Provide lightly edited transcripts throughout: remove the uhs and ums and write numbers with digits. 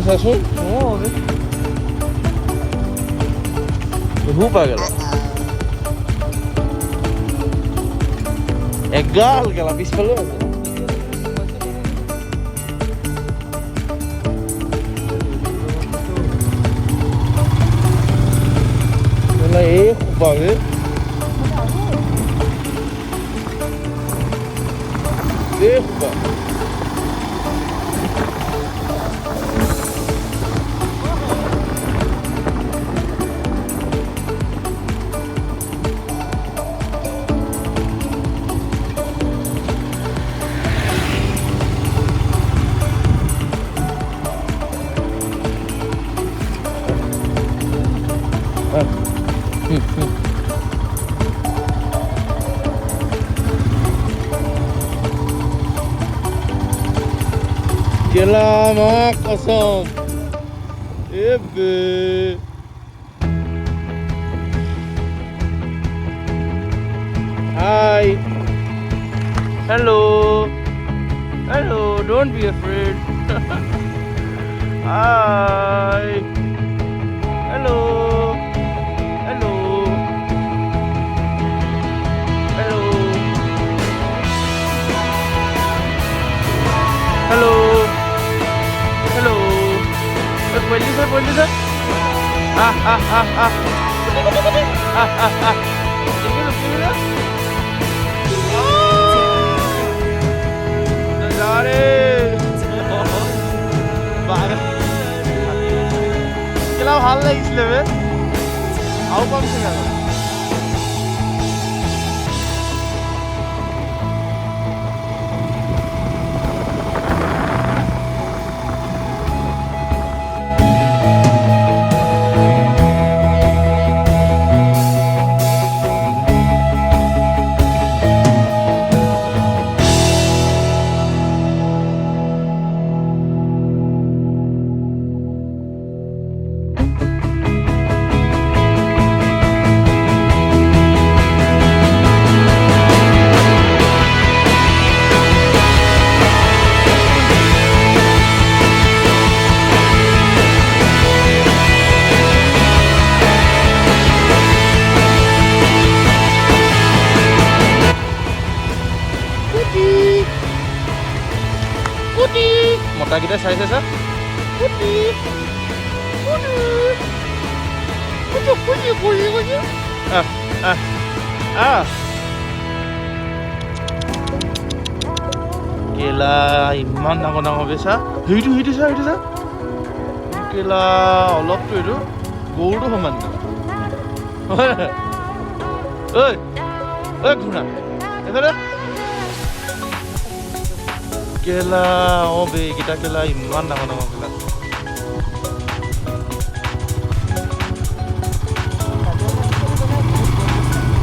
চাচোন পাই গেল এগাল গেলা পিছফালে আছে এই খোপাবে এই খোপা Kelama kosong. Ebe. Hi. Hello. Hello. Don't be afraid. Hi. Hello. Hello. Hello. Hello. Boleh sir. Ini look. Nazare. Bagar. Kila hal nahi isliye. How come se gaya? Mota kita size sir. Ooty. Kela iman nang besa. Hidu sir. Kela olop tu itu gold homan. Oi guna. Itu Kela, oh be, kita kela iman nama kela.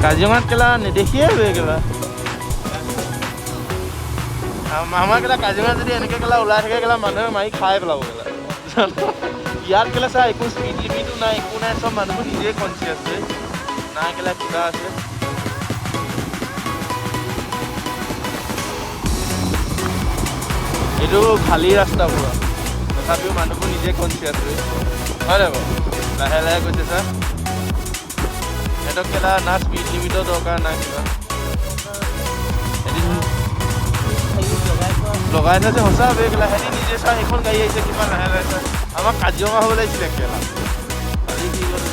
Kajian kela ni dekhiye be kela. Mama kela kajian jadi anak kela ular kela mana mai khai kela kela. Yar kela sa ikut speed limit tu na ikut na सब mana pun nije conscious है. Na kela kita है. এইটো খালী ৰাস্তা পুৰা তথাপিও মানুহবোৰ নিজে কনচিয়াছ হয় নাই বাৰু লাহে গৈছে ছাৰ সিহঁতক কেলা না স্পীড লিমিটৰ দৰকাৰ নাই কিবা এদিন লগাই থৈছে সঁচা বে কেলা সিহঁতি নিজে ছাৰ সেইখন গাড়ী আহিছে কিমান লাহে ছাৰ আমাক কাজিৰঙা হ'ব লাগিছিলে কেলা আজি কি হ'ল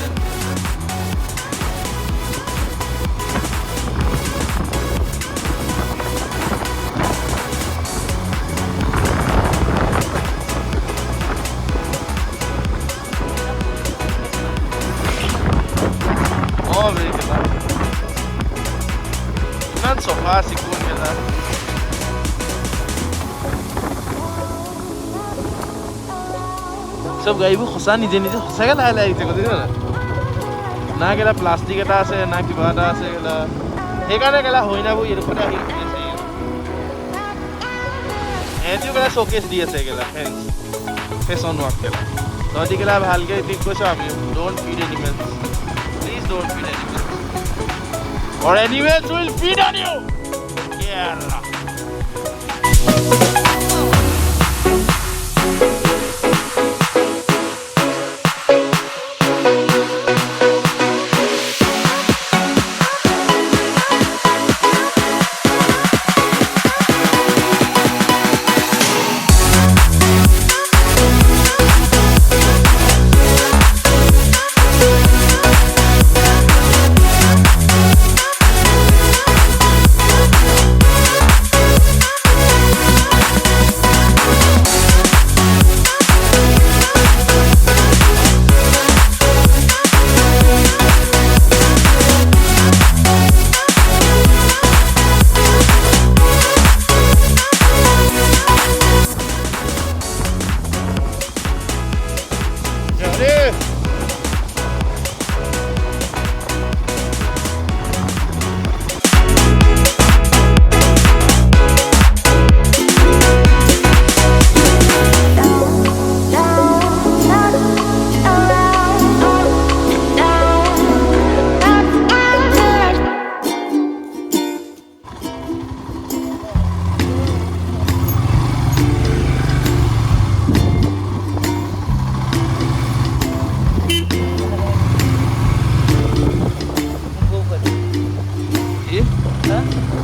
sofa sikun kela सब गाईबो खसा निजे खसाके लाहे लाहे आइছে কত না কেলা প্লাষ্টিক এটা আছে না কিবা এটা আছে কেলা সেইকাৰণে কেলা হইনাবো এরকমতে আহি আছে এটিও কেলা শোকেস দি আছে কেলা ফেশন ওয়ার্ক কেলা তহঁতি কেলা ভালকে ঠিক কৈছ আমি don't feed animals please don't feed animals or animals will feed on you. Yeah.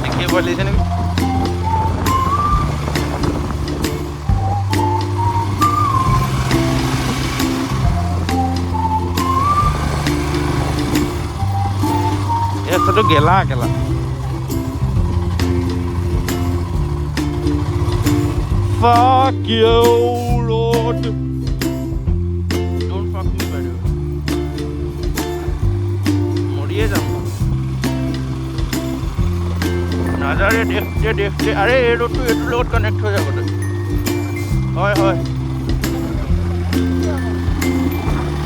দেখিয়ে ভয় লাগিছে নেকি এই ৰাস্তাটো গেলা গেলা Fuck you, Lord. Don't fuck me, brother. মরিয়ে যাম নাজাৰে দেখতে আৰে এই ৰোডটো এইটোৰ লগত কানেক্ট হৈ যাব হয় হয়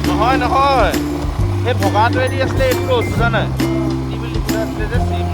নহয় নহয় সেই ভগাটোৱেদি আছিলে এইটো ৰোড বুজা নাই কি বুলি লিখা আছিলে যে চিম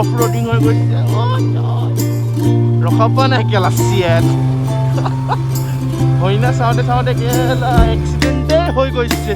অফ-রোডিং হৈ গৈছে ৰখাব নাই কেলা চিয়েট হইনা চাওঁতে চাওঁতে কেলা এক্সিডেণ্টে হৈ গৈছে